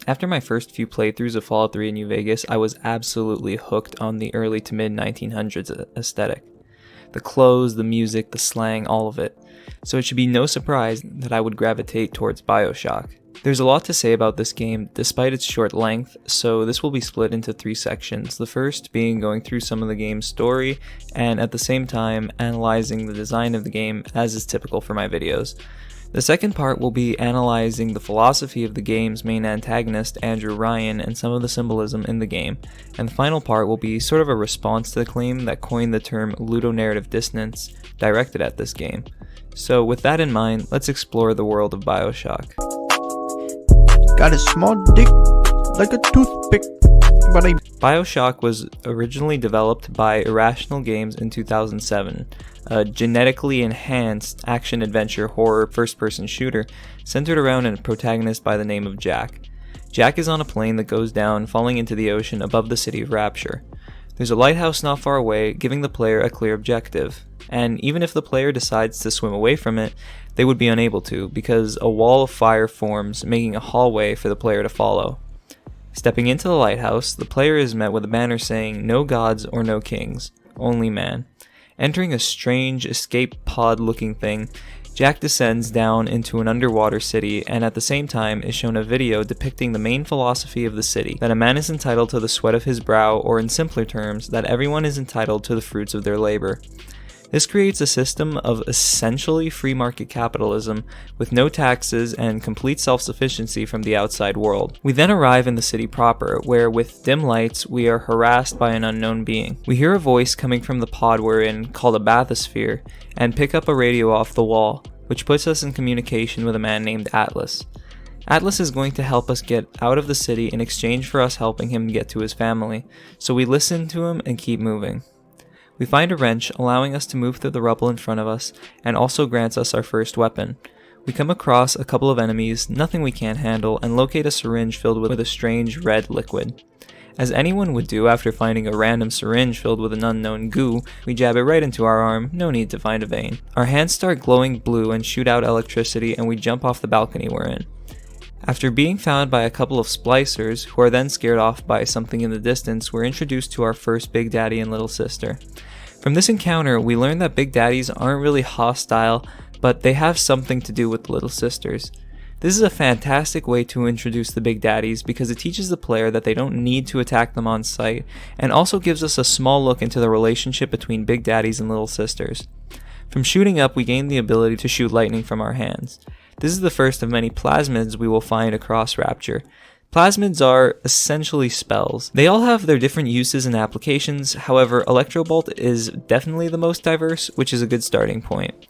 After my first few playthroughs of Fallout 3 in New Vegas, I was absolutely hooked on the early to mid 1900s aesthetic. The clothes, the music, the slang, all of it. So it should be no surprise that I would gravitate towards Bioshock. There's a lot to say about this game despite its short length, so this will be split into 3 sections. The first being going through some of the game's story, and at the same time analyzing the design of the game as is typical for my videos. The second part will be analyzing the philosophy of the game's main antagonist, Andrew Ryan, and some of the symbolism in the game. And the final part will be sort of a response to the claim that coined the term Ludonarrative dissonance directed at this game. So with that in mind, let's explore the world of Bioshock. Got a small dick like a toothpick. Bioshock was originally developed by Irrational Games in 2007, a genetically enhanced action-adventure horror first-person shooter centered around a protagonist by the name of Jack. Jack is on a plane that goes down, falling into the ocean above the city of Rapture. There's a lighthouse not far away, giving the player a clear objective, and even if the player decides to swim away from it, they would be unable to, because a wall of fire forms, making a hallway for the player to follow. Stepping into the lighthouse, the player is met with a banner saying, "No gods or no kings, only man." Entering a strange escape pod looking thing, Jack descends down into an underwater city and at the same time is shown a video depicting the main philosophy of the city, that a man is entitled to the sweat of his brow, or in simpler terms, that everyone is entitled to the fruits of their labor. This creates a system of essentially free market capitalism with no taxes and complete self-sufficiency from the outside world. We then arrive in the city proper, where with dim lights we are harassed by an unknown being. We hear a voice coming from the pod we're in, called a bathysphere, and pick up a radio off the wall, which puts us in communication with a man named Atlas. Atlas is going to help us get out of the city in exchange for us helping him get to his family, so we listen to him and keep moving. We find a wrench, allowing us to move through the rubble in front of us, and also grants us our first weapon. We come across a couple of enemies, nothing we can't handle, and locate a syringe filled with a strange red liquid. As anyone would do after finding a random syringe filled with an unknown goo, we jab it right into our arm, no need to find a vein. Our hands start glowing blue and shoot out electricity, and we jump off the balcony we're in. After being found by a couple of splicers, who are then scared off by something in the distance, we're introduced to our first Big Daddy and Little Sister. From this encounter, we learn that Big Daddies aren't really hostile, but they have something to do with Little Sisters. This is a fantastic way to introduce the Big Daddies because it teaches the player that they don't need to attack them on sight, and also gives us a small look into the relationship between Big Daddies and Little Sisters. From shooting up, we gain the ability to shoot lightning from our hands. This is the first of many plasmids we will find across Rapture. Plasmids are essentially spells. They all have their different uses and applications, however, Electrobolt is definitely the most diverse, which is a good starting point.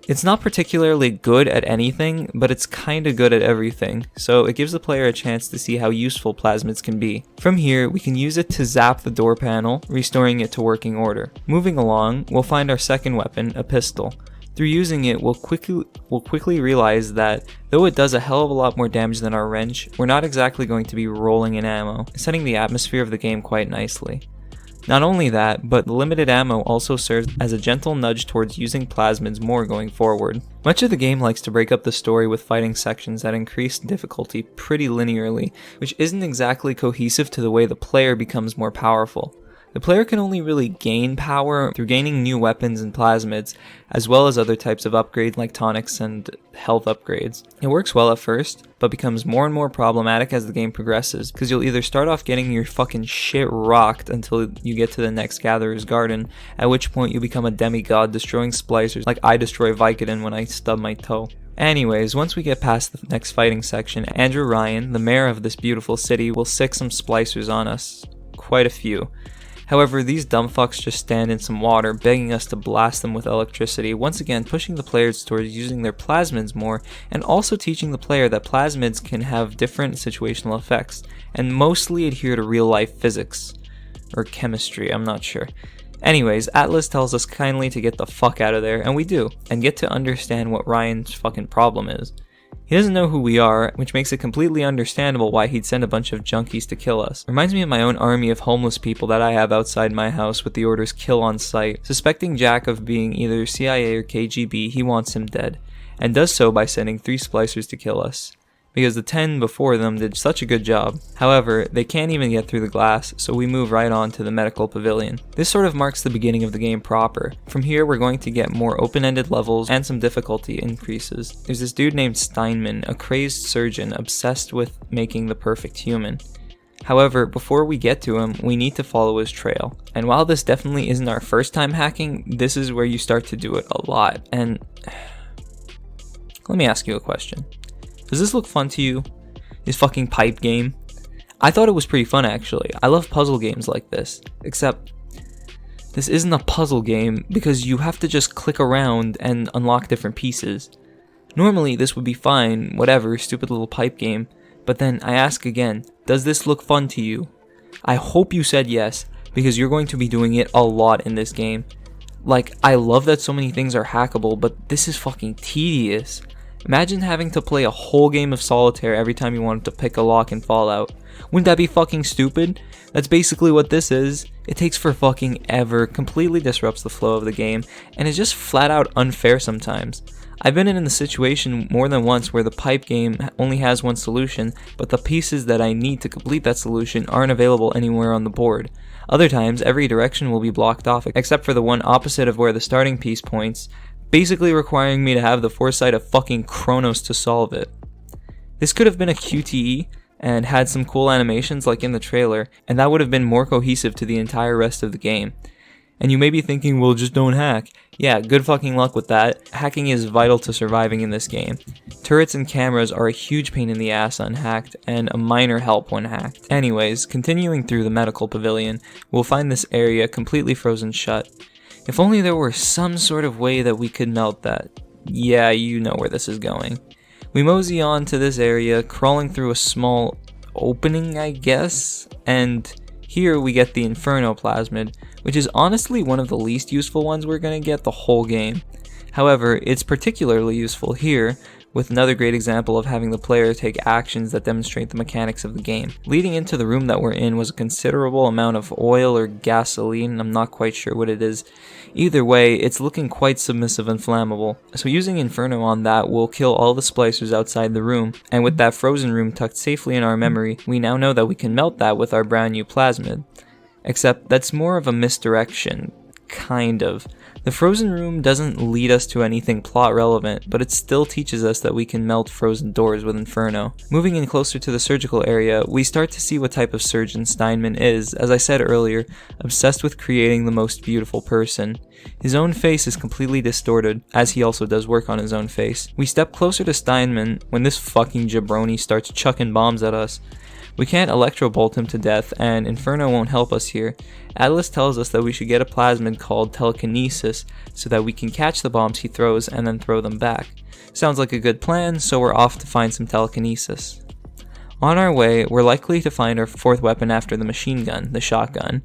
It's not particularly good at anything, but it's kinda good at everything, so it gives the player a chance to see how useful plasmids can be. From here, we can use it to zap the door panel, restoring it to working order. Moving along, we'll find our second weapon, a pistol. Through using it, we'll quickly realize that, though it does a hell of a lot more damage than our wrench, we're not exactly going to be rolling in ammo, setting the atmosphere of the game quite nicely. Not only that, but the limited ammo also serves as a gentle nudge towards using plasmids more going forward. Much of the game likes to break up the story with fighting sections that increase difficulty pretty linearly, which isn't exactly cohesive to the way the player becomes more powerful. The player can only really gain power through gaining new weapons and plasmids, as well as other types of upgrades like tonics and health upgrades. It works well at first, but becomes more and more problematic as the game progresses, because you'll either start off getting your fucking shit rocked until you get to the next Gatherer's Garden, at which point you become a demigod destroying splicers like I destroy Vicodin when I stub my toe. Anyways, once we get past the next fighting section, Andrew Ryan, the mayor of this beautiful city, will sick some splicers on us. Quite a few. However, these dumb fucks just stand in some water, begging us to blast them with electricity, once again pushing the players towards using their plasmids more, and also teaching the player that plasmids can have different situational effects, and mostly adhere to real-life physics. Or chemistry, I'm not sure. Anyways, Atlas tells us kindly to get the fuck out of there, and we do, and get to understand what Ryan's fucking problem is. He doesn't know who we are, which makes it completely understandable why he'd send a bunch of junkies to kill us. Reminds me of my own army of homeless people that I have outside my house with the orders kill on sight. Suspecting Jack of being either CIA or KGB, he wants him dead, and does so by sending 3 splicers to kill us. because the 10 before them did such a good job. However, they can't even get through the glass, so we move right on to the medical pavilion. This sort of marks the beginning of the game proper. From here, we're going to get more open-ended levels and some difficulty increases. There's this dude named Steinman, a crazed surgeon obsessed with making the perfect human. However, before we get to him, we need to follow his trail. And while this definitely isn't our first time hacking, this is where you start to do it a lot. And let me ask you a question. Does this look fun to you? This fucking pipe game? I thought it was pretty fun actually. I love puzzle games like this. Except, this isn't a puzzle game because you have to just click around and unlock different pieces. Normally this would be fine, whatever, stupid little pipe game. But then I ask again, does this look fun to you? I hope you said yes, because you're going to be doing it a lot in this game. Like, I love that so many things are hackable, but this is fucking tedious. Imagine having to play a whole game of solitaire every time you wanted to pick a lock in Fallout. Wouldn't that be fucking stupid? That's basically what this is. It takes for fucking ever, completely disrupts the flow of the game, and is just flat out unfair sometimes. I've been in the situation more than once where the pipe game only has one solution, but the pieces that I need to complete that solution aren't available anywhere on the board. Other times, every direction will be blocked off, except for the one opposite of where the starting piece points, basically requiring me to have the foresight of fucking Kronos to solve it. This could have been a QTE, and had some cool animations like in the trailer, and that would have been more cohesive to the entire rest of the game. And you may be thinking, well, just don't hack. Yeah, good fucking luck with that. Hacking is vital to surviving in this game. Turrets and cameras are a huge pain in the ass unhacked, and a minor help when hacked. Anyways, continuing through the medical pavilion, we'll find this area completely frozen shut. If only there were some sort of way that we could melt that. Yeah, you know where this is going. We mosey on to this area, crawling through a small opening, I guess, and here we get the Inferno Plasmid, which is honestly one of the least useful ones we're going to get the whole game. However, it's particularly useful here, with another great example of having the player take actions that demonstrate the mechanics of the game. Leading into the room that we're in was a considerable amount of oil or gasoline, I'm not quite sure what it is. Either way, it's looking quite submissive and flammable, so using Inferno on that will kill all the splicers outside the room, and with that frozen room tucked safely in our memory, we now know that we can melt that with our brand new Plasmid. Except that's more of a misdirection, kind of. The frozen room doesn't lead us to anything plot relevant, but it still teaches us that we can melt frozen doors with Inferno. Moving in closer to the surgical area, we start to see what type of surgeon Steinman is, as I said earlier, obsessed with creating the most beautiful person. His own face is completely distorted, as he also does work on his own face. We step closer to Steinman when this fucking jabroni starts chucking bombs at us. We can't electrobolt him to death, and Inferno won't help us here. Atlas tells us that we should get a plasmid called telekinesis so that we can catch the bombs he throws and then throw them back. Sounds like a good plan, so we're off to find some telekinesis. On our way, we're likely to find our fourth weapon after the machine gun, the shotgun,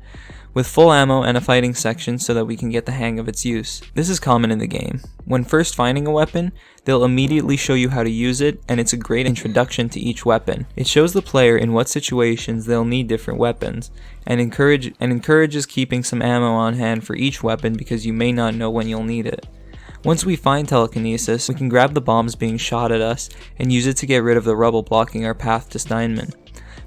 with full ammo and a fighting section so that we can get the hang of its use. This is common in the game. When first finding a weapon, they'll immediately show you how to use it, and it's a great introduction to each weapon. It shows the player in what situations they'll need different weapons, and encourages keeping some ammo on hand for each weapon because you may not know when you'll need it. Once we find telekinesis, we can grab the bombs being shot at us and use it to get rid of the rubble blocking our path to Steinman.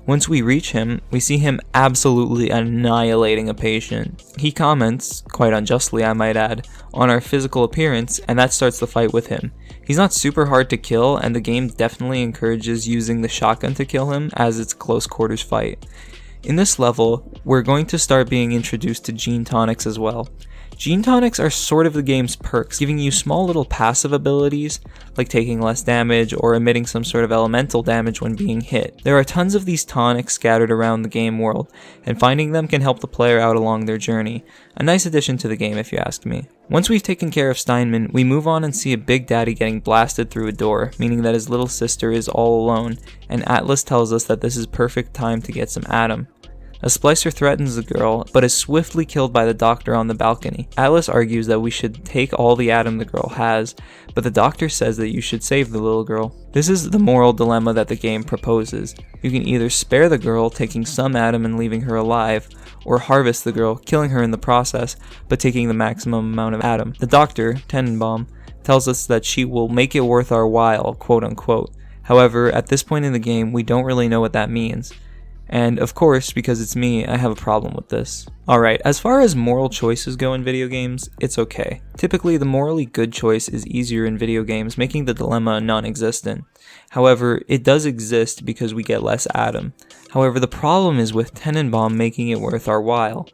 Once we reach him, we see him absolutely annihilating a patient. He comments, quite unjustly I might add, on our physical appearance, and that starts the fight with him. He's not super hard to kill, and the game definitely encourages using the shotgun to kill him, as it's a close quarters fight. In this level, we're going to start being introduced to gene tonics as well. Gene tonics are sort of the game's perks, giving you small little passive abilities, like taking less damage or emitting some sort of elemental damage when being hit. There are tons of these tonics scattered around the game world, and finding them can help the player out along their journey. A nice addition to the game if you ask me. Once we've taken care of Steinman, we move on and see a Big Daddy getting blasted through a door, meaning that his little sister is all alone, and Atlas tells us that this is perfect time to get some Adam. A splicer threatens the girl, but is swiftly killed by the doctor on the balcony. Atlas argues that we should take all the Adam the girl has, but the doctor says that you should save the little girl. This is the moral dilemma that the game proposes. You can either spare the girl, taking some Adam and leaving her alive, or harvest the girl, killing her in the process, but taking the maximum amount of Adam. The doctor, Tenenbaum, tells us that she will make it worth our while, quote unquote, However, at this point in the game, we don't really know what that means. And of course, because it's me, I have a problem with this. Alright, as far as moral choices go in video games, it's okay. Typically, the morally good choice is easier in video games, making the dilemma non-existent. However, it does exist because we get less Adam. However, the problem is with Tenenbaum making it worth our while.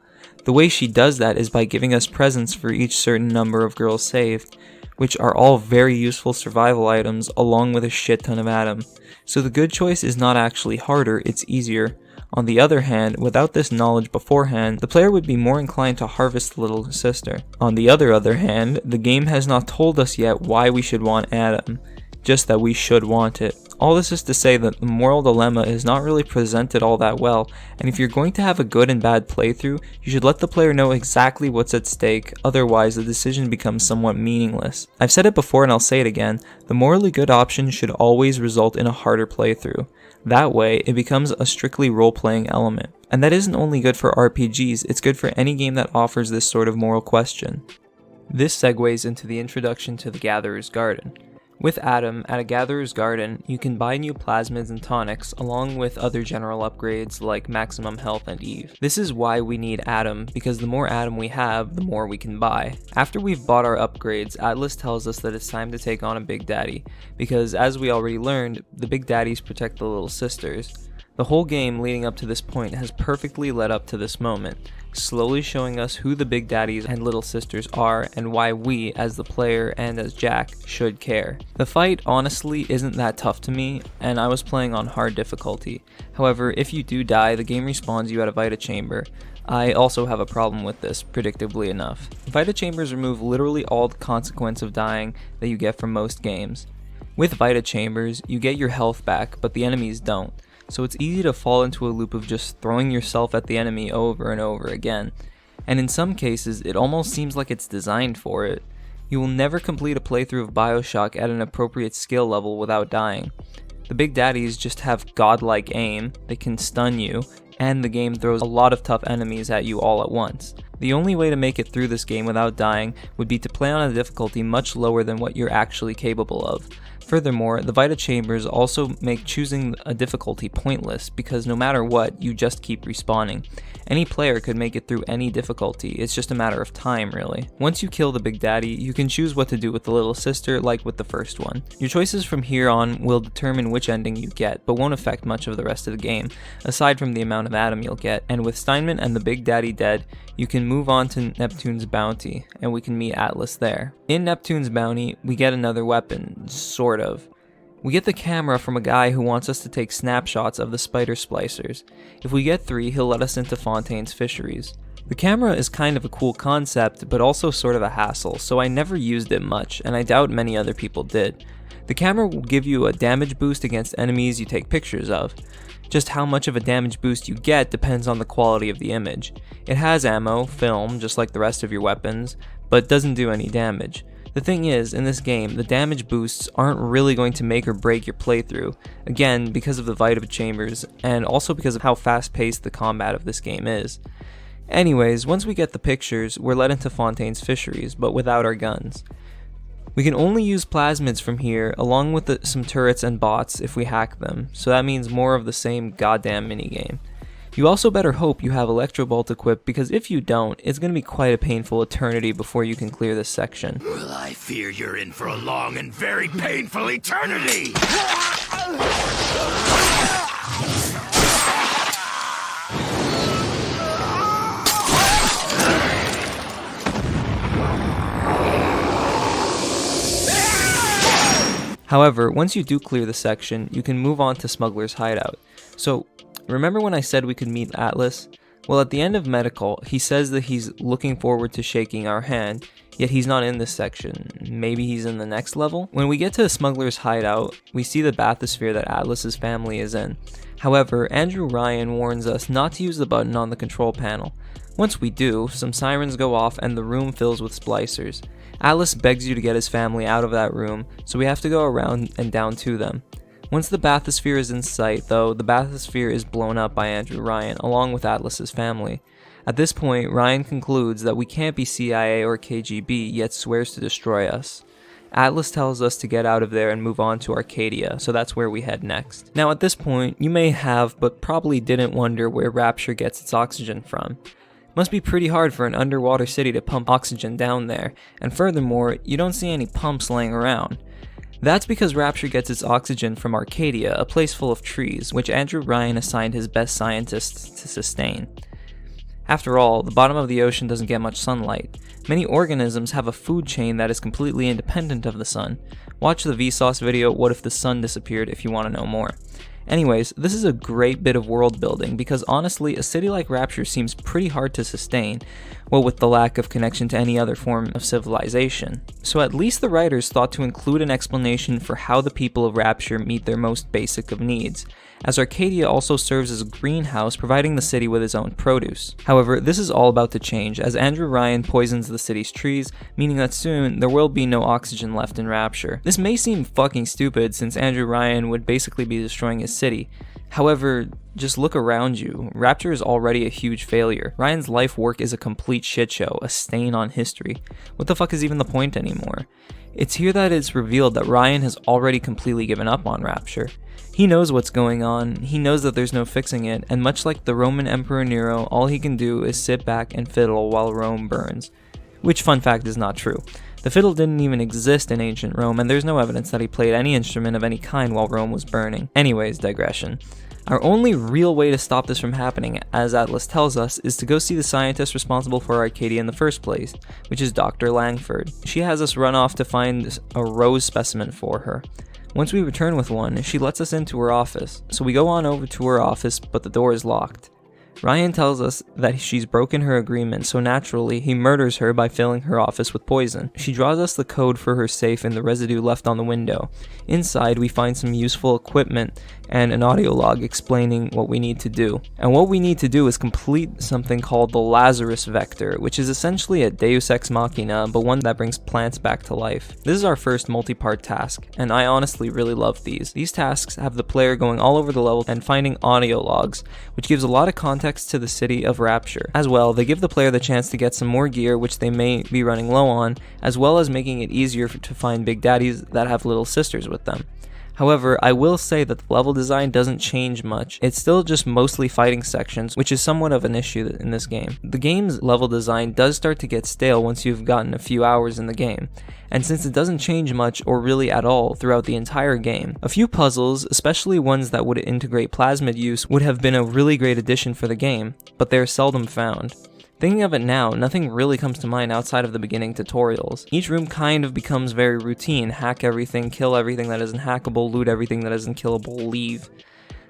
The way she does that is by giving us presents for each certain number of girls saved, which are all very useful survival items along with a shit ton of Adam. So the good choice is not actually harder, it's easier. On the other hand, without this knowledge beforehand, the player would be more inclined to harvest the little sister. On the other hand, the game has not told us yet why we should want Adam, just that we should want it. All this is to say that the moral dilemma is not really presented all that well, and if you're going to have a good and bad playthrough, you should let the player know exactly what's at stake, otherwise the decision becomes somewhat meaningless. I've said it before and I'll say it again, the morally good option should always result in a harder playthrough. That way, it becomes a strictly role-playing element. And that isn't only good for RPGs, it's good for any game that offers this sort of moral question. This segues into the introduction to the Gatherer's Garden. With Adam, at a Gatherer's Garden, you can buy new plasmids and tonics, along with other general upgrades like maximum health and Eve. This is why we need Adam, because the more Adam we have, the more we can buy. After we've bought our upgrades, Atlas tells us that it's time to take on a Big Daddy, because as we already learned, the Big Daddies protect the little sisters. The whole game leading up to this point has perfectly led up to this moment, slowly showing us who the Big Daddies and Little Sisters are and why we, as the player and as Jack, should care. The fight honestly isn't that tough to me, and I was playing on hard difficulty. However, if you do die, the game respawns you at a Vita Chamber. I also have a problem with this, predictably enough. Vita Chambers remove literally all the consequence of dying that you get from most games. With Vita Chambers, you get your health back, but the enemies don't. So it's easy to fall into a loop of just throwing yourself at the enemy over and over again. And in some cases, it almost seems like it's designed for it. You will never complete a playthrough of Bioshock at an appropriate skill level without dying. The Big Daddies just have godlike aim, they can stun you, and the game throws a lot of tough enemies at you all at once. The only way to make it through this game without dying would be to play on a difficulty much lower than what you're actually capable of. Furthermore, the Vita Chambers also make choosing a difficulty pointless because no matter what, you just keep respawning. Any player could make it through any difficulty, it's just a matter of time really. Once you kill the Big Daddy, you can choose what to do with the little sister like with the first one. Your choices from here on will determine which ending you get, but won't affect much of the rest of the game, aside from the amount of Adam you'll get, and with Steinman and the Big Daddy dead, you can move on to Neptune's Bounty, and we can meet Atlas there. In Neptune's Bounty, we get another weapon, sort of. We get the camera from a guy who wants us to take snapshots of the spider splicers. If we get 3, he'll let us into Fontaine's fisheries. The camera is kind of a cool concept, but also sort of a hassle, so I never used it much, and I doubt many other people did. The camera will give you a damage boost against enemies you take pictures of. Just how much of a damage boost you get depends on the quality of the image. It has ammo, film, just like the rest of your weapons, but doesn't do any damage. The thing is, in this game, the damage boosts aren't really going to make or break your playthrough, again because of the Vita Chambers, and also because of how fast-paced the combat of this game is. Anyways, once we get the pictures, we're led into Fontaine's fisheries, but without our guns. We can only use plasmids from here, along with some turrets and bots if we hack them, so that means more of the same goddamn minigame. You also better hope you have Electrobolt equipped, because if you don't, it's going to be quite a painful eternity before you can clear this section. Well, I fear you're in for a long and very painful eternity! However, once you do clear the section, you can move on to Smuggler's Hideout. So, remember when I said we could meet Atlas? Well, at the end of Medical, he says that he's looking forward to shaking our hand, yet he's not in this section. Maybe he's in the next level? When we get to the Smuggler's Hideout, we see the bathysphere that Atlas's family is in. However, Andrew Ryan warns us not to use the button on the control panel. Once we do, some sirens go off and the room fills with splicers. Atlas begs you to get his family out of that room, so we have to go around and down to them. Once the bathysphere is in sight, though, the bathysphere is blown up by Andrew Ryan, along with Atlas's family. At this point, Ryan concludes that we can't be CIA or KGB, yet swears to destroy us. Atlas tells us to get out of there and move on to Arcadia, so that's where we head next. Now at this point, you may have, but probably didn't wonder where Rapture gets its oxygen from. It must be pretty hard for an underwater city to pump oxygen down there, and furthermore, you don't see any pumps laying around. That's because Rapture gets its oxygen from Arcadia, a place full of trees, which Andrew Ryan assigned his best scientists to sustain. After all, the bottom of the ocean doesn't get much sunlight. Many organisms have a food chain that is completely independent of the sun. Watch the Vsauce video, What If the Sun Disappeared, if you want to know more. Anyways, this is a great bit of world building because honestly, a city like Rapture seems pretty hard to sustain, well, with the lack of connection to any other form of civilization. So at least the writers thought to include an explanation for how the people of Rapture meet their most basic of needs, as Arcadia also serves as a greenhouse, providing the city with its own produce. However, this is all about to change, as Andrew Ryan poisons the city's trees, meaning that soon there will be no oxygen left in Rapture. This may seem fucking stupid, since Andrew Ryan would basically be destroying his city. However, just look around you. Rapture is already a huge failure. Ryan's life work is a complete shitshow, a stain on history. What the fuck is even the point anymore? It's here that it's revealed that Ryan has already completely given up on Rapture. He knows what's going on, he knows that there's no fixing it, and much like the Roman Emperor Nero, all he can do is sit back and fiddle while Rome burns. Which, fun fact, is not true. The fiddle didn't even exist in ancient Rome, and there's no evidence that he played any instrument of any kind while Rome was burning. Anyways, digression. Our only real way to stop this from happening, as Atlas tells us, is to go see the scientist responsible for Arcadia in the first place, which is Dr. Langford. She has us run off to find a rose specimen for her. Once we return with one, she lets us into her office, so we go on over to her office, but the door is locked. Ryan tells us that she's broken her agreement, so naturally, he murders her by filling her office with poison. She draws us the code for her safe in the residue left on the window. Inside, we find some useful equipment and an audio log explaining what we need to do. And what we need to do is complete something called the Lazarus Vector, which is essentially a Deus Ex Machina, but one that brings plants back to life. This is our first multi-part task, and I honestly really love these. These tasks have the player going all over the level and finding audio logs, which gives a lot of context to the city of Rapture. As well, they give the player the chance to get some more gear which they may be running low on, as well as making it easier to find big daddies that have little sisters with them. However, I will say that the level design doesn't change much. It's still just mostly fighting sections, which is somewhat of an issue in this game. The game's level design does start to get stale once you've gotten a few hours in the game, and since it doesn't change much or really at all throughout the entire game, a few puzzles, especially ones that would integrate plasmid use, would have been a really great addition for the game, but they're seldom found. Thinking of it now, nothing really comes to mind outside of the beginning tutorials. Each room kind of becomes very routine: hack everything, kill everything that isn't hackable, loot everything that isn't killable, leave.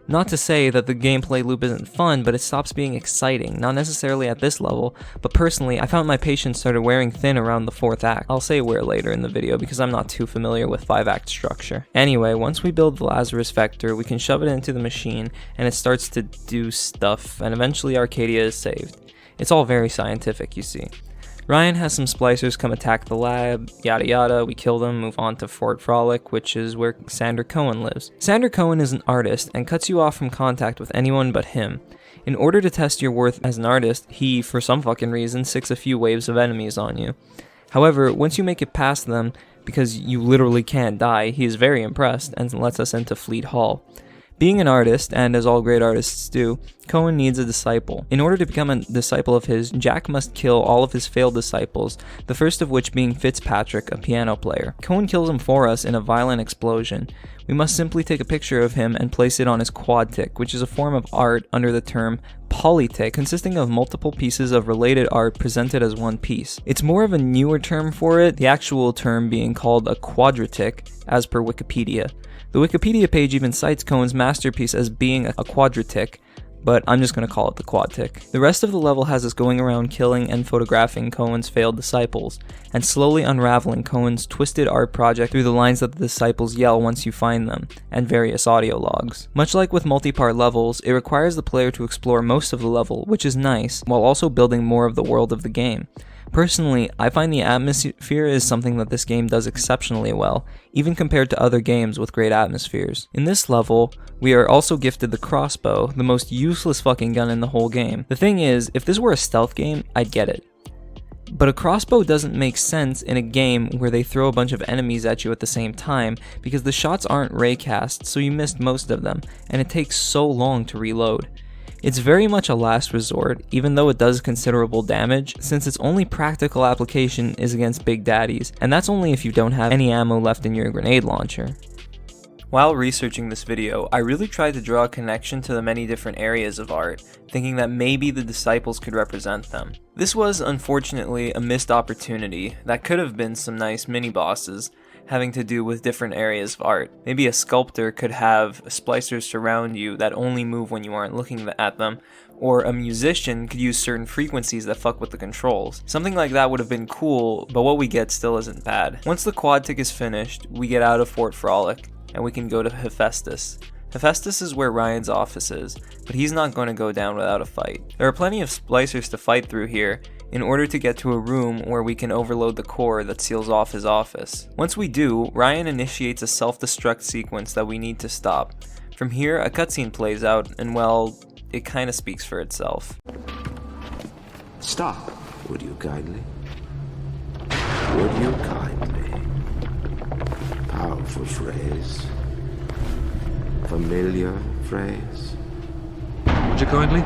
Not to say that the gameplay loop isn't fun, but it stops being exciting, not necessarily at this level, but personally, I found my patience started wearing thin around the 4th act. I'll say where later in the video because I'm not too familiar with 5-act structure. Anyway, once we build the Lazarus Vector, we can shove it into the machine, and it starts to do stuff, and eventually Arcadia is saved. It's all very scientific, you see. Ryan has some splicers come attack the lab, yada yada, we kill them, move on to Fort Frolic, which is where Sander Cohen lives. Sander Cohen is an artist and cuts you off from contact with anyone but him. In order to test your worth as an artist, he, for some fucking reason, sicks a few waves of enemies on you. However, once you make it past them, because you literally can't die, he is very impressed and lets us into Fleet Hall. Being an artist, and as all great artists do, Cohen needs a disciple. In order to become a disciple of his, Jack must kill all of his failed disciples, the first of which being Fitzpatrick, a piano player. Cohen kills him for us in a violent explosion. We must simply take a picture of him and place it on his quad tick, which is a form of art under the term polytick, consisting of multiple pieces of related art presented as one piece. It's more of a newer term for it, the actual term being called a quadratic, as per Wikipedia. The Wikipedia page even cites Cohen's masterpiece as being a quadratic, but I'm just going to call it the quad tick. The rest of the level has us going around killing and photographing Cohen's failed disciples, and slowly unraveling Cohen's twisted art project through the lines that the disciples yell once you find them, and various audio logs. Much like with multi-part levels, it requires the player to explore most of the level, which is nice, while also building more of the world of the game. Personally, I find the atmosphere is something that this game does exceptionally well, even compared to other games with great atmospheres. In this level, we are also gifted the crossbow, the most useless fucking gun in the whole game. The thing is, if this were a stealth game, I'd get it. But a crossbow doesn't make sense in a game where they throw a bunch of enemies at you at the same time, because the shots aren't raycast, so you missed most of them, and it takes so long to reload. It's very much a last resort, even though it does considerable damage, since its only practical application is against big daddies, and that's only if you don't have any ammo left in your grenade launcher. While researching this video, I really tried to draw a connection to the many different areas of art, thinking that maybe the disciples could represent them. This was, unfortunately, a missed opportunity that could have been some nice mini-bosses, having to do with different areas of art. Maybe a sculptor could have splicers surround you that only move when you aren't looking at them, or a musician could use certain frequencies that fuck with the controls. Something like that would have been cool, but what we get still isn't bad. Once the quad tick is finished, we get out of Fort Frolic, and we can go to Hephaestus. Hephaestus is where Ryan's office is, but he's not going to go down without a fight. There are plenty of splicers to fight through here, in order to get to a room where we can overload the core that seals off his office. Once we do, Ryan initiates a self-destruct sequence that we need to stop. From here, a cutscene plays out, and well, it kinda speaks for itself. Stop, would you kindly? Would you kindly? Powerful phrase. Familiar phrase. Would you kindly?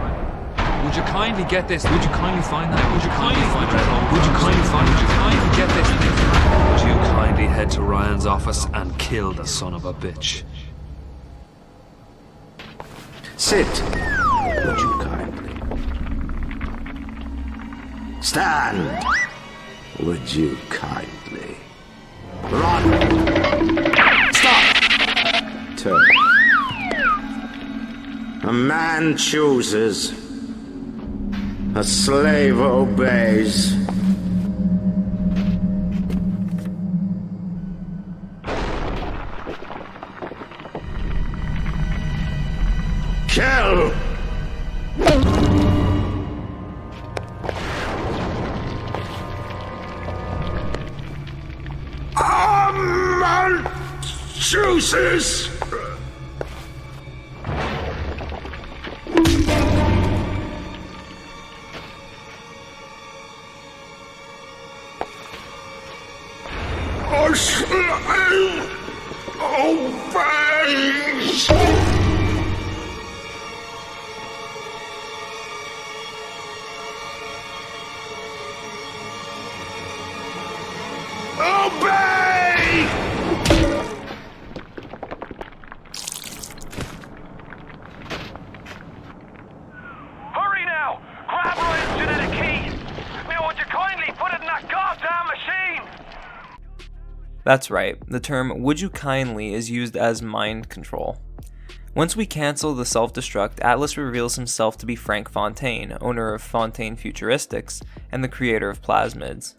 Would you kindly get this? Would you kindly find that? Would you kindly find it? Would you kindly find it? Would you kindly get this? Would you kindly head to Ryan's office and kill the son of a bitch? Sit, would you kindly? Stand, would you kindly? Run! Stop! Turn. A man chooses. A slave obeys. Kill! A man chooses. A slave obeys. Obey! Hurry now! Grab Ryan's genetic key! Now, would you kindly put it in that goddamn machine? That's right, the term "would you kindly" is used as mind control. Once we cancel the self-destruct, Atlas reveals himself to be Frank Fontaine, owner of Fontaine Futuristics, and the creator of plasmids.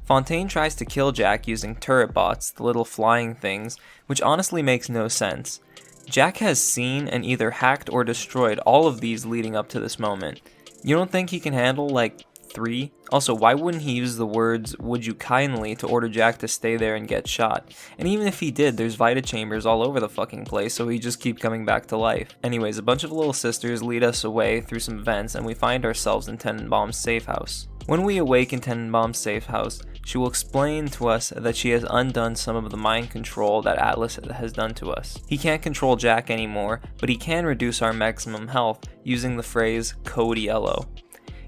Fontaine tries to kill Jack using turret bots, the little flying things, which honestly makes no sense. Jack has seen and either hacked or destroyed all of these leading up to this moment. You don't think he can handle, like, 3? Also, why wouldn't he use the words "would you kindly" to order Jack to stay there and get shot? And even if he did, there's Vita chambers all over the fucking place, so he just keep coming back to life. Anyways, a bunch of little sisters lead us away through some vents, and we find ourselves in Tenenbaum's safe house. When we awake in Tenenbaum's safe house, she will explain to us that she has undone some of the mind control that Atlas has done to us. He can't control Jack anymore, but he can reduce our maximum health using the phrase "code yellow."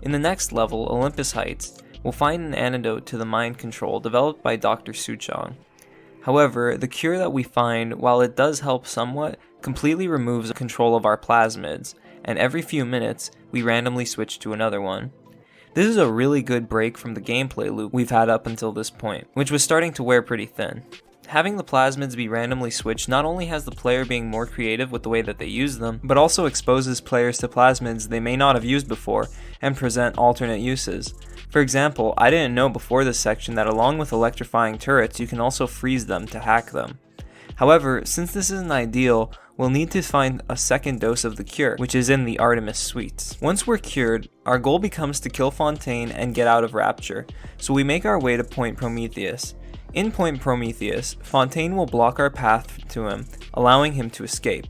In the next level, Olympus Heights, we'll find an antidote to the mind control developed by Dr. Suchong. However, the cure that we find, while it does help somewhat, completely removes control of our plasmids, and every few minutes, we randomly switch to another one. This is a really good break from the gameplay loop we've had up until this point, which was starting to wear pretty thin. Having the plasmids be randomly switched not only has the player being more creative with the way that they use them, but also exposes players to plasmids they may not have used before, and present alternate uses. For example, I didn't know before this section that along with electrifying turrets, you can also freeze them to hack them. However, since this isn't ideal, we'll need to find a second dose of the cure, which is in the Artemis suites. Once we're cured, our goal becomes to kill Fontaine and get out of Rapture, so we make our way to Point Prometheus. In Point Prometheus, Fontaine will block our path to him, allowing him to escape.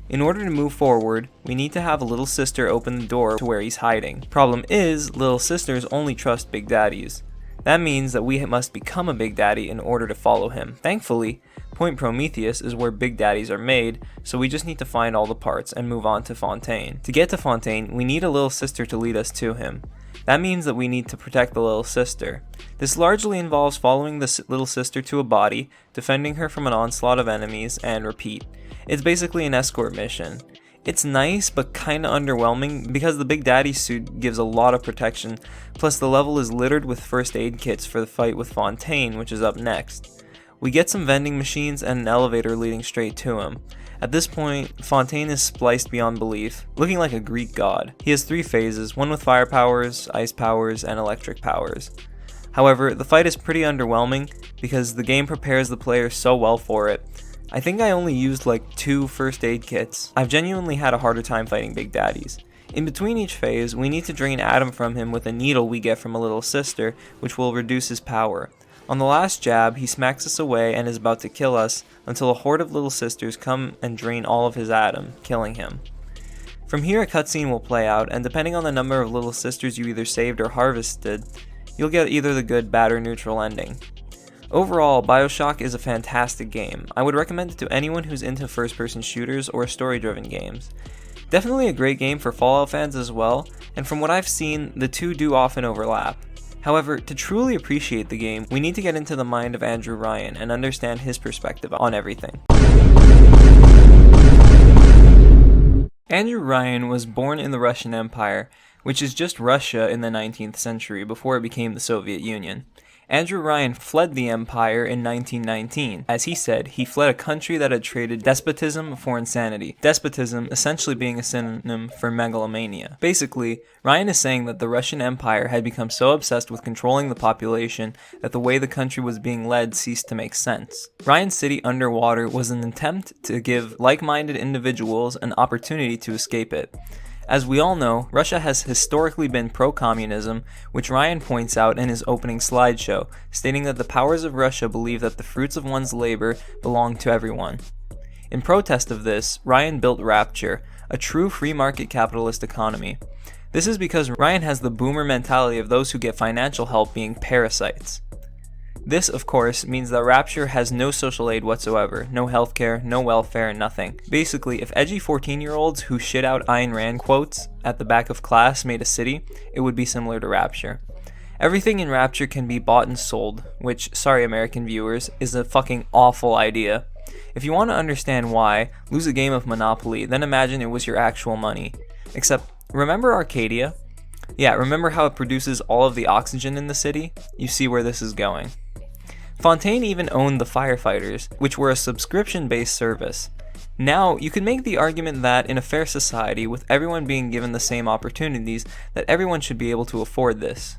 In order to move forward, we need to have a little sister open the door to where he's hiding. Problem is, little sisters only trust big daddies. That means that we must become a big daddy in order to follow him. Thankfully, Point Prometheus is where big daddies are made, so we just need to find all the parts and move on to Fontaine. To get to Fontaine, we need a little sister to lead us to him. That means that we need to protect the little sister. This largely involves following the little sister to a body, defending her from an onslaught of enemies, and repeat. It's basically an escort mission. It's nice, but kinda underwhelming because the Big Daddy suit gives a lot of protection, plus the level is littered with first aid kits for the fight with Fontaine, which is up next. We get some vending machines and an elevator leading straight to him. At this point, Fontaine is spliced beyond belief, looking like a Greek god. He has 3 phases, one with fire powers, ice powers, and electric powers. However, the fight is pretty underwhelming because the game prepares the player so well for it. I think I only used like 2 first aid kits. I've genuinely had a harder time fighting Big Daddies. In between each phase, we need to drain Adam from him with a needle we get from a little sister, which will reduce his power. On the last jab, he smacks us away and is about to kill us until a horde of little sisters come and drain all of his Adam, killing him. From here a cutscene will play out, and depending on the number of little sisters you either saved or harvested, you'll get either the good, bad, or neutral ending. Overall, Bioshock is a fantastic game. I would recommend it to anyone who's into first-person shooters or story-driven games. Definitely a great game for Fallout fans as well, and from what I've seen, the two do often overlap. However, to truly appreciate the game, we need to get into the mind of Andrew Ryan and understand his perspective on everything. Andrew Ryan was born in the Russian Empire, which is just Russia in the 19th century before it became the Soviet Union. Andrew Ryan fled the empire in 1919. As he said, he fled a country that had traded despotism for insanity. Despotism essentially being a synonym for megalomania. Basically, Ryan is saying that the Russian Empire had become so obsessed with controlling the population that the way the country was being led ceased to make sense. Ryan's city underwater was an attempt to give like-minded individuals an opportunity to escape it. As we all know, Russia has historically been pro-communism, which Ryan points out in his opening slideshow, stating that the powers of Russia believe that the fruits of one's labor belong to everyone. In protest of this, Ryan built Rapture, a true free market capitalist economy. This is because Ryan has the boomer mentality of those who get financial help being parasites. This, of course, means that Rapture has no social aid whatsoever, no healthcare, no welfare, nothing. Basically, if edgy 14-year-olds who shit out Ayn Rand quotes at the back of class made a city, it would be similar to Rapture. Everything in Rapture can be bought and sold, which, sorry American viewers, is a fucking awful idea. If you want to understand why, lose a game of Monopoly, then imagine it was your actual money. Except, remember Arcadia? Yeah, remember how it produces all of the oxygen in the city? You see where this is going. Fontaine even owned the firefighters, which were a subscription-based service. Now, you could make the argument that in a fair society, with everyone being given the same opportunities, that everyone should be able to afford this.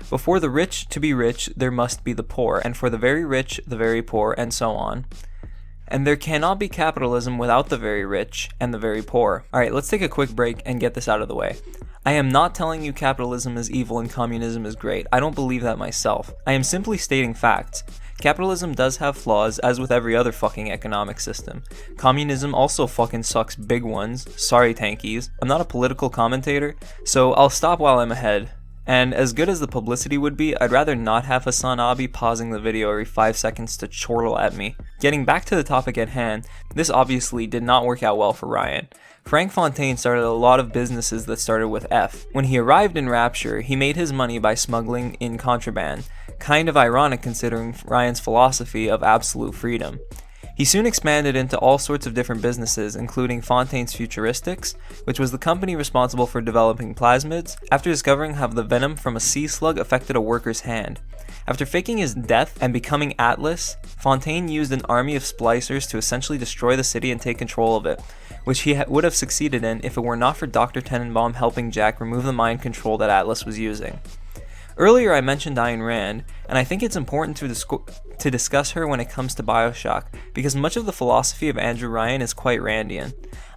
But for the rich to be rich, there must be the poor, and for the very rich, the very poor, and so on. And there cannot be capitalism without the very rich and the very poor. Alright, let's take a quick break and get this out of the way. I am not telling you capitalism is evil and communism is great. I don't believe that myself. I am simply stating facts. Capitalism does have flaws, as with every other fucking economic system. Communism also fucking sucks big ones. Sorry, tankies. I'm not a political commentator, so I'll stop while I'm ahead. And as good as the publicity would be, I'd rather not have Hassan Abi pausing the video every 5 seconds to chortle at me. Getting back to the topic at hand, this obviously did not work out well for Ryan. Frank Fontaine started a lot of businesses that started with F. When he arrived in Rapture, he made his money by smuggling in contraband. Kind of ironic considering Ryan's philosophy of absolute freedom. He soon expanded into all sorts of different businesses, including Fontaine's Futuristics, which was the company responsible for developing plasmids, after discovering how the venom from a sea slug affected a worker's hand. After faking his death and becoming Atlas, Fontaine used an army of splicers to essentially destroy the city and take control of it, which he would have succeeded in if it were not for Dr. Tenenbaum helping Jack remove the mind control that Atlas was using. Earlier I mentioned Ayn Rand, and I think it's important to discuss her when it comes to Bioshock, because much of the philosophy of Andrew Ryan is quite Randian.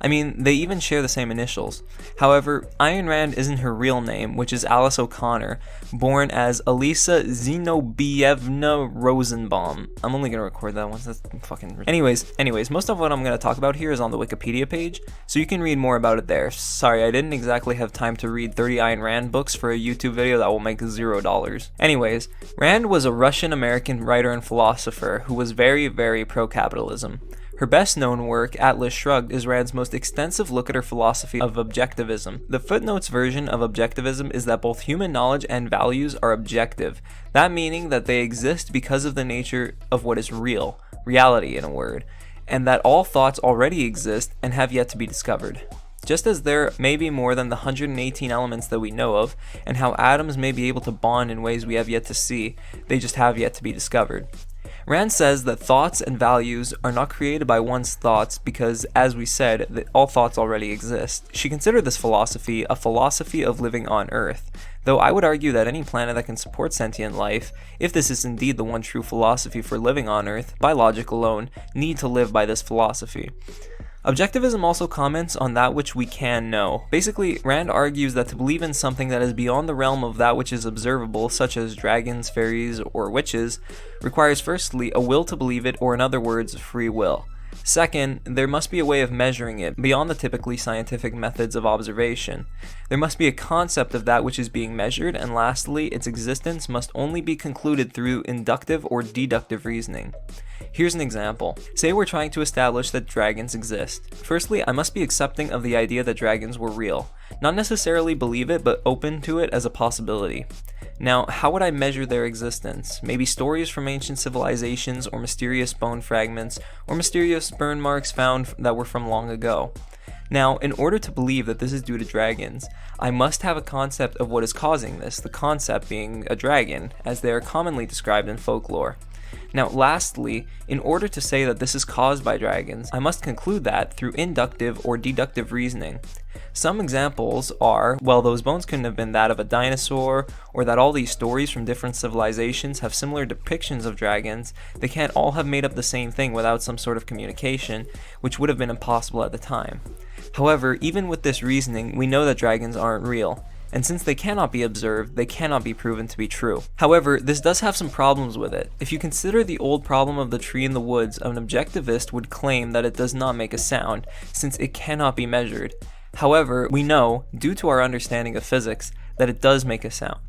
I mean, they even share the same initials. However, Ayn Rand isn't her real name, which is Alice O'Connor, born as Elisa Zinobievna Rosenbaum. I'm only gonna record that once. That's fucking. Anyways, most of what I'm gonna talk about here is on the Wikipedia page, so you can read more about it there. Sorry, I didn't exactly have time to read 30 Ayn Rand books for a YouTube video that will make $0. Anyways, Rand was a Russian-American writer and philosopher who was very, very pro-capitalism. Her best-known work, Atlas Shrugged, is Rand's most extensive look at her philosophy of objectivism. The footnotes version of objectivism is that both human knowledge and values are objective, that meaning that they exist because of the nature of what is real, reality in a word, and that all thoughts already exist and have yet to be discovered. Just as there may be more than the 118 elements that we know of, and how atoms may be able to bond in ways we have yet to see, they just have yet to be discovered. Rand says that thoughts and values are not created by one's thoughts because, as we said, that all thoughts already exist. She considered this philosophy a philosophy of living on Earth, though I would argue that any planet that can support sentient life, if this is indeed the one true philosophy for living on Earth, by logic alone, need to live by this philosophy. Objectivism also comments on that which we can know. Basically, Rand argues that to believe in something that is beyond the realm of that which is observable, such as dragons, fairies, or witches, requires firstly a will to believe it, or in other words, free will. Second, there must be a way of measuring it, beyond the typically scientific methods of observation. There must be a concept of that which is being measured, and lastly, its existence must only be concluded through inductive or deductive reasoning. Here's an example. Say we're trying to establish that dragons exist. Firstly, I must be accepting of the idea that dragons were real. Not necessarily believe it, but open to it as a possibility. Now, how would I measure their existence? Maybe stories from ancient civilizations, or mysterious bone fragments, or mysterious burn marks found that were from long ago. Now, in order to believe that this is due to dragons, I must have a concept of what is causing this, the concept being a dragon, as they are commonly described in folklore. Now, lastly, in order to say that this is caused by dragons, I must conclude that through inductive or deductive reasoning. Some examples are, well, those bones couldn't have been that of a dinosaur, or that all these stories from different civilizations have similar depictions of dragons. They can't all have made up the same thing without some sort of communication, which would have been impossible at the time. However, even with this reasoning, we know that dragons aren't real. And since they cannot be observed, they cannot be proven to be true. However, this does have some problems with it. If you consider the old problem of the tree in the woods, an objectivist would claim that it does not make a sound, since it cannot be measured. However, we know, due to our understanding of physics, that it does make a sound.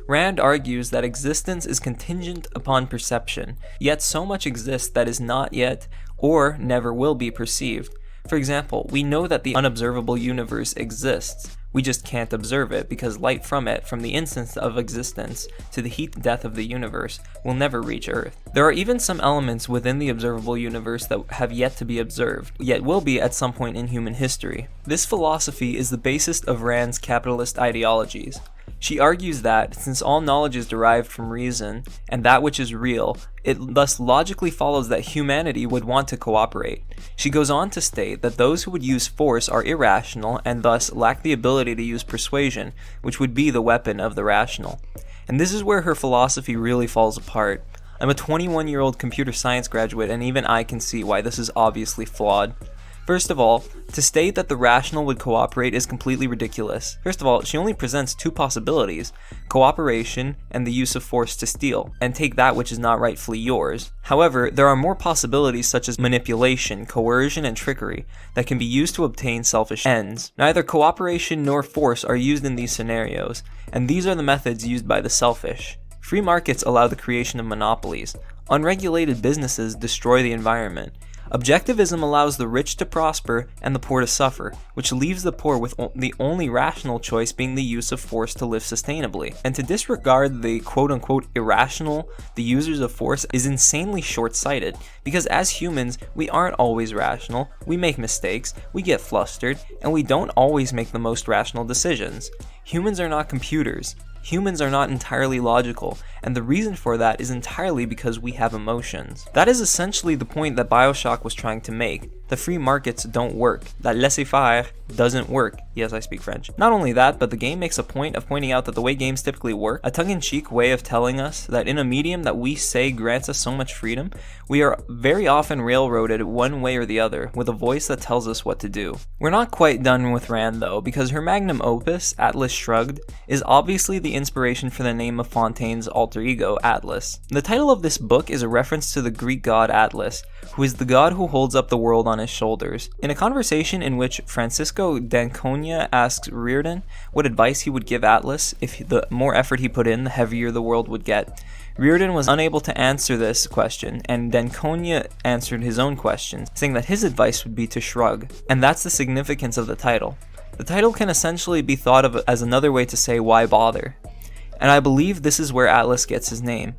Rand argues that existence is contingent upon perception, yet so much exists that is not yet, or never will be perceived. For example, we know that the unobservable universe exists. We just can't observe it because light from it, from the instance of existence to the heat death of the universe, will never reach Earth. There are even some elements within the observable universe that have yet to be observed, yet will be at some point in human history. This philosophy is the basis of Rand's capitalist ideologies. She argues that, since all knowledge is derived from reason, and that which is real, it thus logically follows that humanity would want to cooperate. She goes on to state that those who would use force are irrational and thus lack the ability to use persuasion, which would be the weapon of the rational. And this is where her philosophy really falls apart. I'm a 21-year-old computer science graduate, and even I can see why this is obviously flawed. First of all, to state that the rational would cooperate is completely ridiculous. First of all, she only presents two possibilities: cooperation and the use of force to steal, and take that which is not rightfully yours. However, there are more possibilities such as manipulation, coercion, and trickery that can be used to obtain selfish ends. Neither cooperation nor force are used in these scenarios, and these are the methods used by the selfish. Free markets allow the creation of monopolies. Unregulated businesses destroy the environment. Objectivism allows the rich to prosper and the poor to suffer, which leaves the poor with the only rational choice being the use of force to live sustainably. And to disregard the quote-unquote irrational, the users of force, is insanely short-sighted, because as humans, we aren't always rational, we make mistakes, we get flustered, and we don't always make the most rational decisions. Humans are not computers. Humans are not entirely logical, and the reason for that is entirely because we have emotions. That is essentially the point that Bioshock was trying to make. the free markets don't work, that laissez-faire doesn't work. Yes, I speak French. Not only that, but the game makes a point of pointing out that the way games typically work, a tongue-in-cheek way of telling us that in a medium that we say grants us so much freedom, we are very often railroaded one way or the other, with a voice that tells us what to do. We're not quite done with Rand though, because her magnum opus, Atlas Shrugged, is obviously the inspiration for the name of Fontaine's alter ego, Atlas. The title of this book is a reference to the Greek god Atlas, who is the god who holds up the world on his shoulders. In a conversation in which Francisco d'Anconia asks Reardon what advice he would give Atlas if the more effort he put in, the heavier the world would get, Reardon was unable to answer this question, and d'Anconia answered his own question, saying that his advice would be to shrug. And that's the significance of the title. The title can essentially be thought of as another way to say why bother. And I believe this is where Atlas gets his name.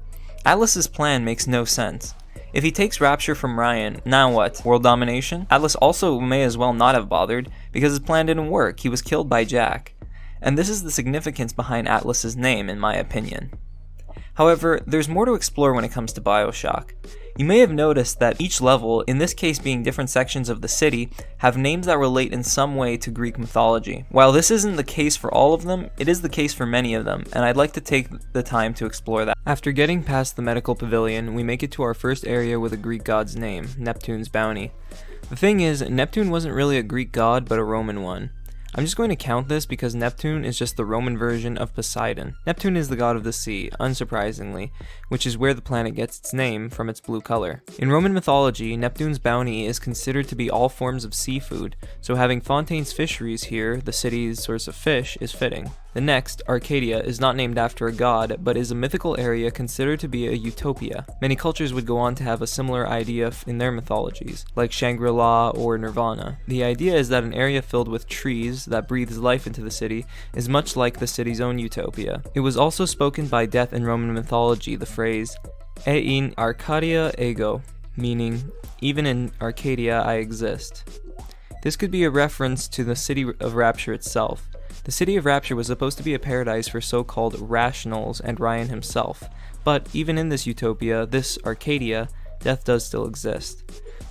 Atlas's plan makes no sense. If he takes Rapture from Ryan, now what? World domination? Atlas also may as well not have bothered, because his plan didn't work. He was killed by Jack. And this is the significance behind Atlas's name, in my opinion. However, there's more to explore when it comes to Bioshock. You may have noticed that each level, in this case being different sections of the city, have names that relate in some way to Greek mythology. While this isn't the case for all of them, it is the case for many of them, and I'd like to take the time to explore that. After getting past the medical pavilion, we make it to our first area with a Greek god's name, Neptune's bounty. The thing is, Neptune wasn't really a Greek god, but a Roman one. I'm just going to count this because Neptune is just the Roman version of Poseidon. Neptune is the god of the sea, unsurprisingly, which is where the planet gets its name from its blue color. In Roman mythology, Neptune's bounty is considered to be all forms of seafood, so having Fontaine's fisheries here, the city's source of fish, is fitting. The next, Arcadia, is not named after a god, but is a mythical area considered to be a utopia. Many cultures would go on to have a similar idea in their mythologies, like Shangri-La or Nirvana. The idea is that an area filled with trees that breathes life into the city is much like the city's own utopia. It was also spoken by Death in Roman mythology, the phrase, E in Arcadia ego, meaning, even in Arcadia I exist. This could be a reference to the city of Rapture itself. The city of Rapture was supposed to be a paradise for so-called rationals and Ryan himself, but even in this utopia, this Arcadia, death does still exist.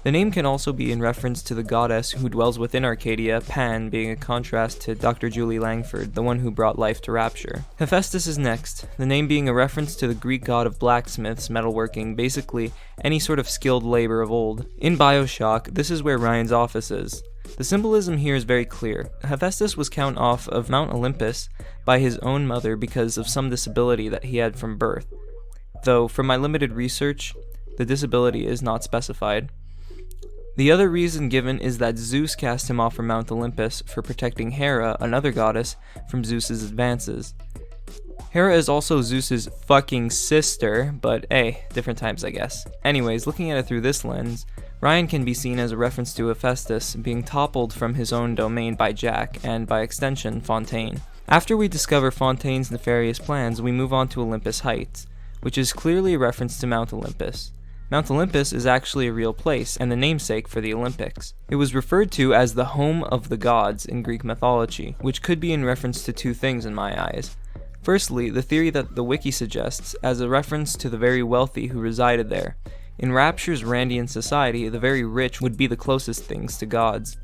The name can also be in reference to the goddess who dwells within Arcadia, Pan being a contrast to Dr. Julie Langford, the one who brought life to Rapture. Hephaestus is next, the name being a reference to the Greek god of blacksmiths, metalworking, basically any sort of skilled labor of old. In Bioshock, this is where Ryan's office is. The symbolism here is very clear. Hephaestus was count off of Mount Olympus by his own mother because of some disability that he had from birth, though from my limited research, the disability is not specified. The other reason given is that Zeus cast him off from Mount Olympus for protecting Hera, another goddess, from Zeus's advances. Hera is also Zeus's fucking sister, but hey, different times I guess. Anyways, looking at it through this lens, Ryan can be seen as a reference to Hephaestus being toppled from his own domain by Jack, and by extension, Fontaine. After we discover Fontaine's nefarious plans, we move on to Olympus Heights, which is clearly a reference to Mount Olympus. Mount Olympus is actually a real place, and the namesake for the Olympics. It was referred to as the home of the gods in Greek mythology, which could be in reference to two things in my eyes. Firstly, the theory that the wiki suggests as a reference to the very wealthy who resided there. In Rapture's Randian society, the very rich would be the closest things to gods.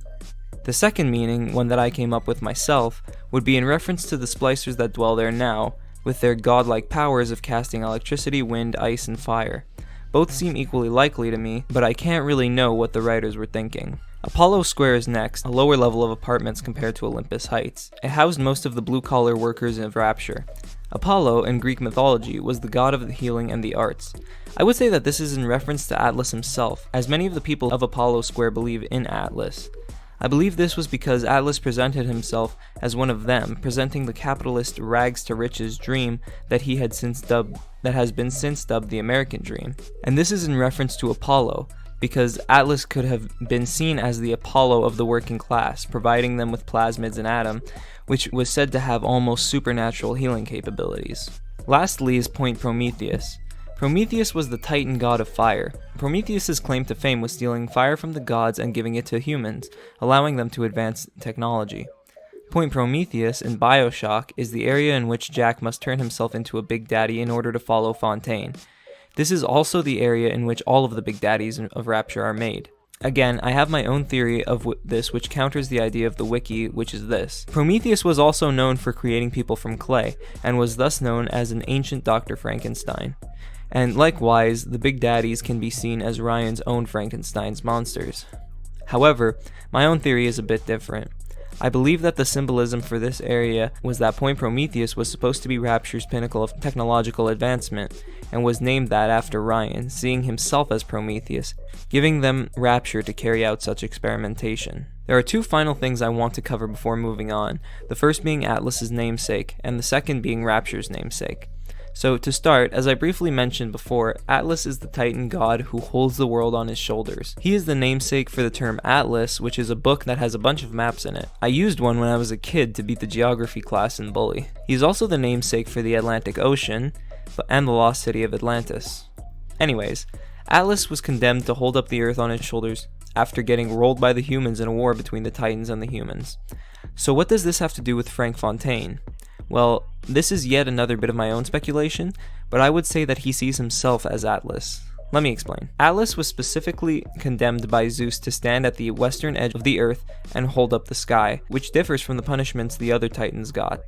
The second meaning, one that I came up with myself, would be in reference to the splicers that dwell there now, with their godlike powers of casting electricity, wind, ice, and fire. Both seem equally likely to me, but I can't really know what the writers were thinking. Apollo Square is next, a lower level of apartments compared to Olympus Heights. It housed most of the blue-collar workers of Rapture. Apollo, in Greek mythology, was the god of the healing and the arts. I would say that this is in reference to Atlas himself, as many of the people of Apollo Square believe in Atlas. I believe this was because Atlas presented himself as one of them, presenting the capitalist rags-to-riches dream that has been since dubbed the American dream. And this is in reference to Apollo, because Atlas could have been seen as the Apollo of the working class, providing them with plasmids and atom, which was said to have almost supernatural healing capabilities. Lastly is Point Prometheus. Prometheus was the Titan god of fire. Prometheus's claim to fame was stealing fire from the gods and giving it to humans, allowing them to advance technology. Point Prometheus in Bioshock is the area in which Jack must turn himself into a Big Daddy in order to follow Fontaine. This is also the area in which all of the Big Daddies of Rapture are made. Again, I have my own theory of this which counters the idea of the wiki, which is this. Prometheus was also known for creating people from clay, and was thus known as an ancient Dr. Frankenstein. And likewise, the Big Daddies can be seen as Ryan's own Frankenstein's monsters. However, my own theory is a bit different. I believe that the symbolism for this area was that Point Prometheus was supposed to be Rapture's pinnacle of technological advancement, and was named that after Ryan, seeing himself as Prometheus, giving them Rapture to carry out such experimentation. There are two final things I want to cover before moving on, the first being Atlas's namesake, and the second being Rapture's namesake. So to start, as I briefly mentioned before, Atlas is the Titan god who holds the world on his shoulders. He is the namesake for the term Atlas, which is a book that has a bunch of maps in it. I used one when I was a kid to beat the geography class in Bully. He is also the namesake for the Atlantic Ocean, and the lost city of Atlantis. Anyways, Atlas was condemned to hold up the earth on his shoulders after getting rolled by the humans in a war between the Titans and the humans. So what does this have to do with Frank Fontaine? Well, this is yet another bit of my own speculation, but I would say that he sees himself as Atlas. Let me explain. Atlas was specifically condemned by Zeus to stand at the western edge of the earth and hold up the sky, which differs from the punishments the other Titans got.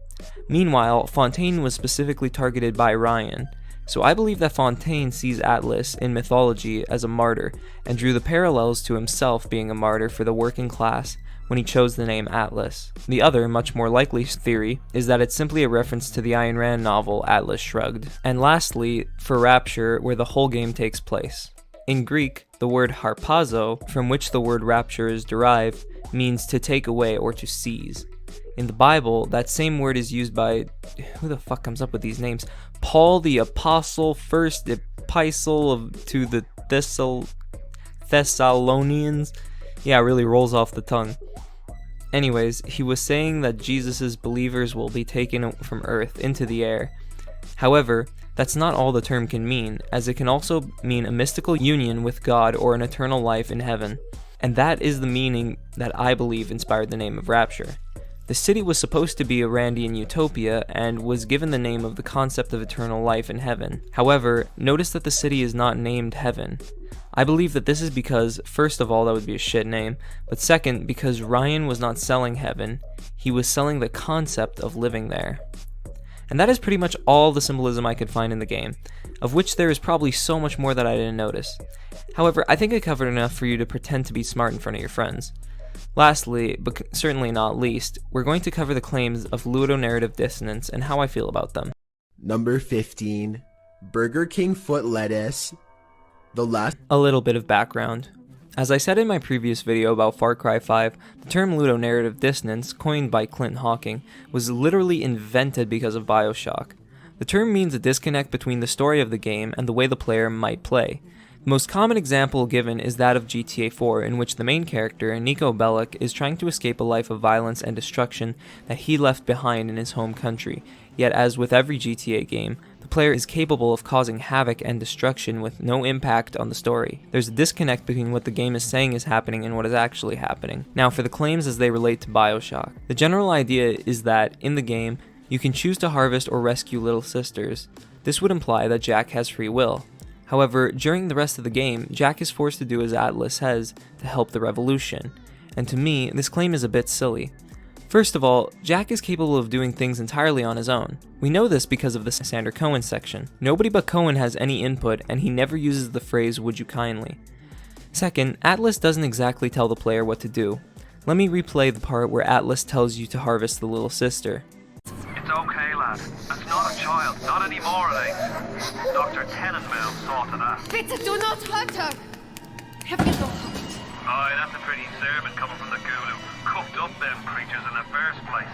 Meanwhile, Fontaine was specifically targeted by Ryan, so I believe that Fontaine sees Atlas in mythology as a martyr, and drew the parallels to himself being a martyr for the working class when he chose the name Atlas. The other, much more likely theory, is that it's simply a reference to the Ayn Rand novel Atlas Shrugged. And lastly, for Rapture, where the whole game takes place. In Greek, the word harpazo, from which the word rapture is derived, means to take away or to seize. In the Bible, that same word is used by, who the fuck comes up with these names? Paul the Apostle, first epistle to the Thessalonians? Yeah, it really rolls off the tongue. Anyways, he was saying that Jesus' believers will be taken from earth into the air. However, that's not all the term can mean, as it can also mean a mystical union with God or an eternal life in heaven. And that is the meaning that I believe inspired the name of Rapture. The city was supposed to be a Randian utopia and was given the name of the concept of eternal life in heaven. However, notice that the city is not named Heaven. I believe that this is because, first of all, that would be a shit name, but second, because Ryan was not selling heaven, he was selling the concept of living there. And that is pretty much all the symbolism I could find in the game, of which there is probably so much more that I didn't notice. However, I think I covered enough for you to pretend to be smart in front of your friends. Lastly, but certainly not least, we're going to cover the claims of Ludonarrative dissonance and how I feel about them. Number 15. Burger King foot lettuce. A little bit of background. As I said in my previous video about Far Cry 5, the term ludonarrative dissonance, coined by Clint Hawking, was literally invented because of Bioshock. The term means a disconnect between the story of the game and the way the player might play. The most common example given is that of GTA 4, in which the main character, Nico Bellic, is trying to escape a life of violence and destruction that he left behind in his home country. Yet, as with every GTA game, the player is capable of causing havoc and destruction with no impact on the story. There's a disconnect between what the game is saying is happening and what is actually happening. Now, for the claims as they relate to Bioshock. The general idea is that, in the game, you can choose to harvest or rescue little sisters. This would imply that Jack has free will. However, during the rest of the game, Jack is forced to do as Atlas says to help the revolution. And to me, this claim is a bit silly. First of all, Jack is capable of doing things entirely on his own. We know this because of the Sander Cohen section. Nobody but Cohen has any input, and he never uses the phrase, "would you kindly." Second, Atlas doesn't exactly tell the player what to do. Let me replay the part where Atlas tells you to harvest the little sister. It's okay, lad. That's not a child. Not anymore, it ain't. Dr. Tenenbaum saw to that. Bitte, do not hurt her! Have you no heart? Aye, that's a pretty sermon coming from the ghoul who cooked up them creatures in the first place.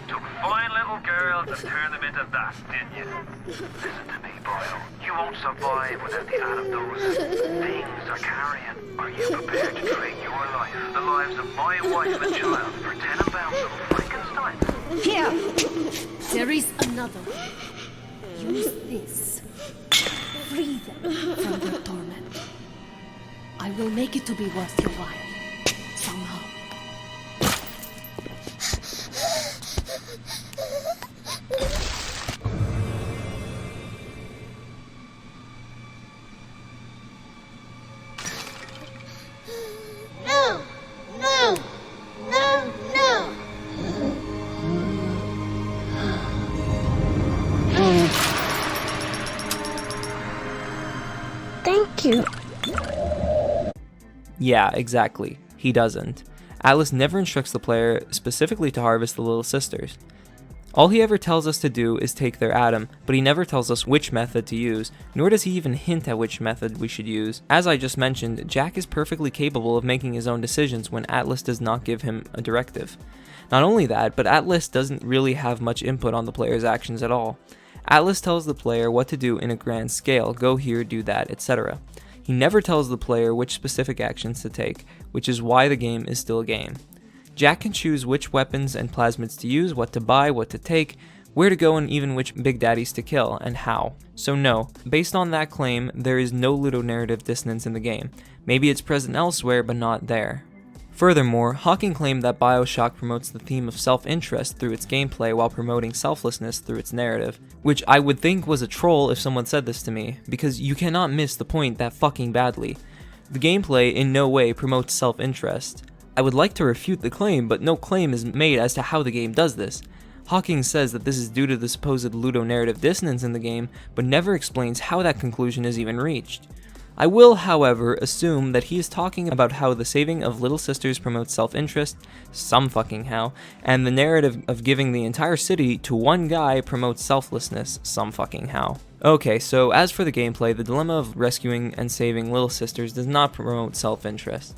Took fine little girls and turned them into that, didn't you? Listen to me, Boyle. You won't survive without the aid of those things are carrying. Are you prepared to trade your life, the lives of my wife and child, for Tenenbaum's little Frankenstein? Here! There is another. Use this. Free them from their torment. I will make it to be worth your while. Somehow. Thank you. Yeah, exactly. He doesn't. Atlas never instructs the player specifically to harvest the little sisters. All he ever tells us to do is take their atom, but he never tells us which method to use, nor does he even hint at which method we should use. As I just mentioned, Jack is perfectly capable of making his own decisions when Atlas does not give him a directive. Not only that, but Atlas doesn't really have much input on the player's actions at all. Atlas tells the player what to do in a grand scale, go here, do that, etc. He never tells the player which specific actions to take, which is why the game is still a game. Jack can choose which weapons and plasmids to use, what to buy, what to take, where to go, and even which big daddies to kill, and how. So no, based on that claim, there is no ludonarrative dissonance in the game. Maybe it's present elsewhere, but not there. Furthermore, Hawking claimed that Bioshock promotes the theme of self-interest through its gameplay while promoting selflessness through its narrative, which I would think was a troll if someone said this to me, because you cannot miss the point that fucking badly. The gameplay in no way promotes self-interest. I would like to refute the claim, but no claim is made as to how the game does this. Hawking says that this is due to the supposed ludonarrative dissonance in the game, but never explains how that conclusion is even reached. I will, however, assume that he is talking about how the saving of little sisters promotes self-interest, some fucking how, and the narrative of giving the entire city to one guy promotes selflessness, some fucking how. Okay, so as for the gameplay, the dilemma of rescuing and saving little sisters does not promote self-interest.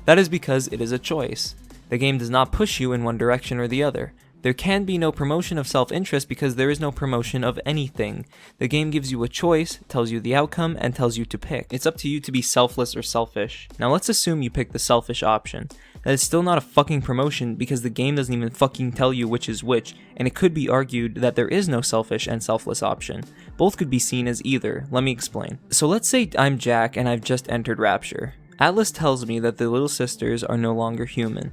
That is because it is a choice. The game does not push you in one direction or the other. There can be no promotion of self-interest because there is no promotion of anything. The game gives you a choice, tells you the outcome, and tells you to pick. It's up to you to be selfless or selfish. Now let's assume you pick the selfish option. That is still not a fucking promotion because the game doesn't even fucking tell you which is which, and it could be argued that there is no selfish and selfless option. Both could be seen as either. Let me explain. So let's say I'm Jack and I've just entered Rapture. Atlas tells me that the little sisters are no longer human.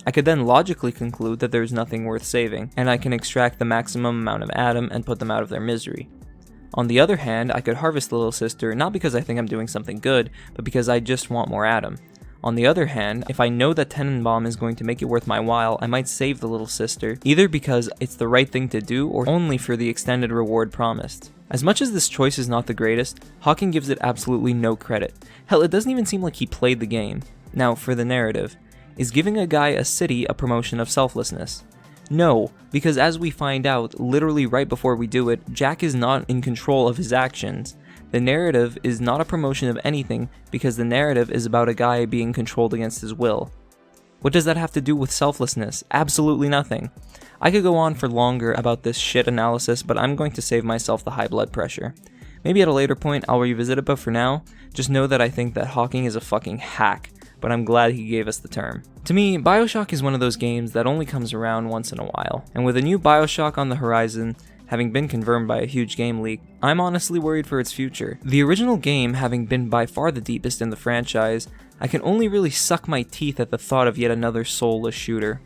I could then logically conclude that there is nothing worth saving, and I can extract the maximum amount of atom and put them out of their misery. On the other hand, I could harvest the little sister not because I think I'm doing something good, but because I just want more atom. On the other hand, if I know that Tenenbaum is going to make it worth my while, I might save the little sister, either because it's the right thing to do or only for the extended reward promised. As much as this choice is not the greatest, Hawking gives it absolutely no credit. Hell, it doesn't even seem like he played the game. Now, for the narrative. Is giving a guy a city a promotion of selflessness? No, because as we find out, literally right before we do it, Jack is not in control of his actions. The narrative is not a promotion of anything because the narrative is about a guy being controlled against his will. What does that have to do with selflessness? Absolutely nothing. I could go on for longer about this shit analysis, but I'm going to save myself the high blood pressure. Maybe at a later point I'll revisit it, but for now, just know that I think that Hawking is a fucking hack, but I'm glad he gave us the term. To me, Bioshock is one of those games that only comes around once in a while, and with a new Bioshock on the horizon, having been confirmed by a huge game leak, I'm honestly worried for its future. The original game having been by far the deepest in the franchise, I can only really suck my teeth at the thought of yet another soulless shooter.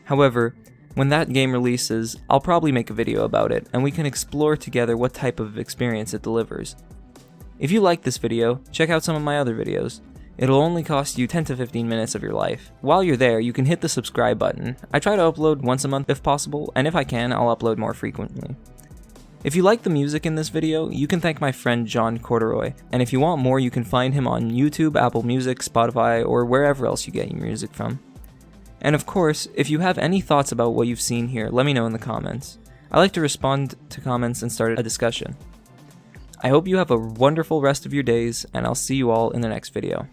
However, when that game releases, I'll probably make a video about it, and we can explore together what type of experience it delivers. If you like this video, check out some of my other videos. It'll only cost you 10 to 15 minutes of your life. While you're there, you can hit the subscribe button. I try to upload once a month if possible, and if I can, I'll upload more frequently. If you like the music in this video, you can thank my friend John Corduroy, and if you want more, you can find him on YouTube, Apple Music, Spotify, or wherever else you get your music from. And of course, if you have any thoughts about what you've seen here, let me know in the comments. I like to respond to comments and start a discussion. I hope you have a wonderful rest of your days, and I'll see you all in the next video.